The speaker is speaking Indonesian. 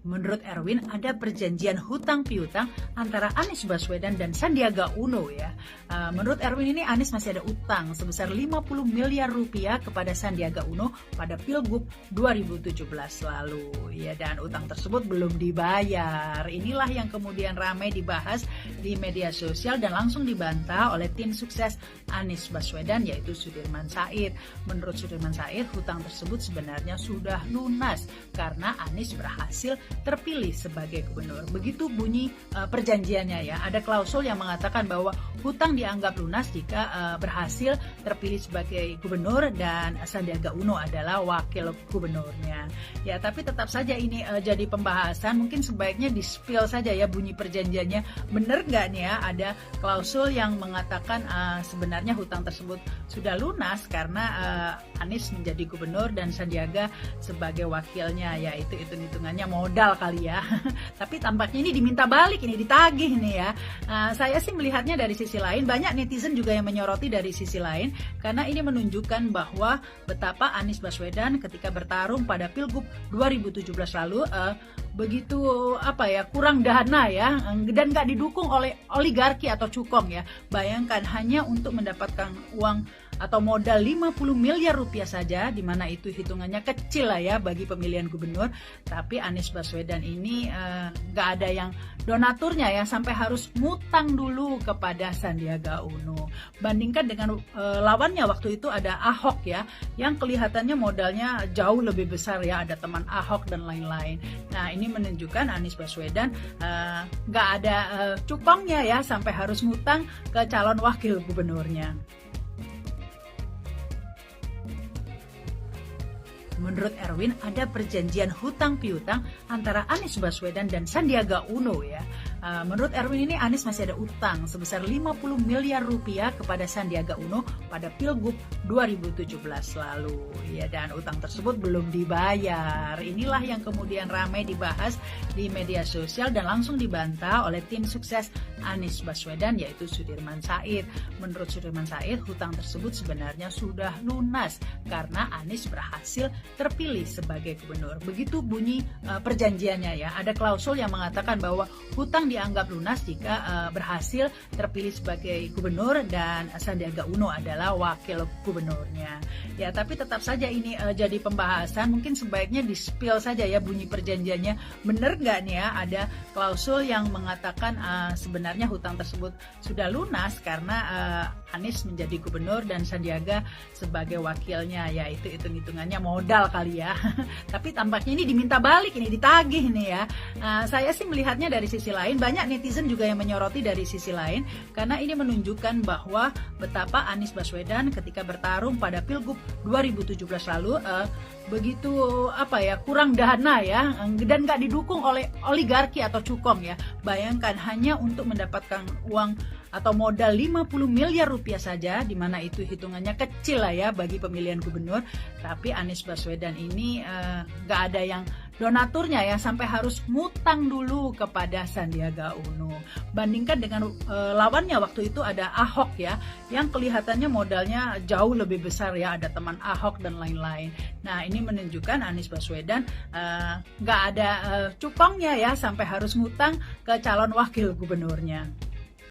Menurut Erwin, ada perjanjian hutang piutang antara Anies Baswedan dan Sandiaga Uno ya. Menurut Erwin ini Anies masih ada utang sebesar 50 miliar rupiah kepada Sandiaga Uno pada Pilgub 2017 lalu. Ya, dan utang tersebut belum dibayar. Inilah yang kemudian ramai dibahas di media sosial dan langsung dibantah oleh tim sukses Anies Baswedan yaitu Sudirman Said. Menurut Sudirman Said, hutang tersebut sebenarnya sudah lunas karena Anies berhasil terpilih sebagai gubernur. Begitu bunyi perjanjiannya ya. Ada klausul yang mengatakan bahwa hutang dianggap lunas jika berhasil terpilih sebagai gubernur dan Sandiaga Uno adalah wakil gubernurnya. Ya, tapi tetap saja ini jadi pembahasan. Mungkin sebaiknya di-spill saja ya bunyi perjanjiannya. Bener nggak nih ya ada klausul yang mengatakan sebenarnya hutang tersebut sudah lunas karena Anies menjadi gubernur dan Sandiaga sebagai wakilnya, yaitu hitung-hitungannya modal kali ya. Tapi tampaknya ini diminta balik, ini ditagih nih ya. Saya sih melihatnya dari sisi lain, banyak netizen juga yang menyoroti dari sisi lain karena ini menunjukkan bahwa betapa Anies Baswedan ketika bertarung pada Pilgub 2017 lalu begitu kurang dana ya, dan nggak didukung oleh oligarki atau cukong ya. Bayangkan hanya untuk mendapatkan uang atau modal 50 miliar rupiah saja, di mana itu hitungannya kecil lah ya bagi pemilihan gubernur. Tapi Anies Baswedan ini nggak ada yang donaturnya ya, sampai harus ngutang dulu kepada Sandiaga Uno. Bandingkan dengan lawannya waktu itu ada Ahok ya, yang kelihatannya modalnya jauh lebih besar ya, ada teman Ahok dan lain-lain. Nah, ini menunjukkan Anies Baswedan nggak ada cukongnya ya, sampai harus ngutang ke calon wakil gubernurnya. Menurut Erwin, ada perjanjian hutang piutang antara Anies Baswedan dan Sandiaga Uno ya. Menurut Erwin ini Anies masih ada utang sebesar 50 miliar rupiah kepada Sandiaga Uno pada Pilgub 2017 lalu. Ya, dan utang tersebut belum dibayar. Inilah yang kemudian ramai dibahas di media sosial dan langsung dibantah oleh tim sukses Anies Baswedan yaitu Sudirman Said. Menurut Sudirman Said, hutang tersebut sebenarnya sudah lunas karena Anies berhasil terpilih sebagai gubernur. Begitu bunyi perjanjiannya ya. Ada klausul yang mengatakan bahwa hutang dianggap lunas jika berhasil terpilih sebagai gubernur dan Sandiaga Uno adalah wakil gubernurnya. Ya, tapi tetap saja ini jadi pembahasan. Mungkin sebaiknya di-spill saja ya bunyi perjanjiannya. Bener nggak nih ya ada klausul yang mengatakan sebenarnya hutang tersebut sudah lunas karena Anies menjadi gubernur dan Sandiaga sebagai wakilnya, yaitu hitung-hitungannya modal kali ya. Tapi tampaknya ini diminta balik, ini ditagih nih ya. Saya sih melihatnya dari sisi lain, banyak netizen juga yang menyoroti dari sisi lain karena ini menunjukkan bahwa betapa Anies Baswedan ketika bertarung pada Pilgub 2017 lalu begitu kurang dana ya, dan nggak didukung oleh oligarki atau cukong ya. Bayangkan hanya untuk mendapatkan uang atau modal 50 miliar rupiah saja, di mana itu hitungannya kecil lah ya bagi pemilihan gubernur. Tapi Anies Baswedan ini nggak ada yang donaturnya ya, sampai harus ngutang dulu kepada Sandiaga Uno. Bandingkan dengan lawannya waktu itu ada Ahok ya, yang kelihatannya modalnya jauh lebih besar ya, ada teman Ahok dan lain-lain. Nah, ini menunjukkan Anies Baswedan nggak ada cukongnya ya, sampai harus ngutang ke calon wakil gubernurnya.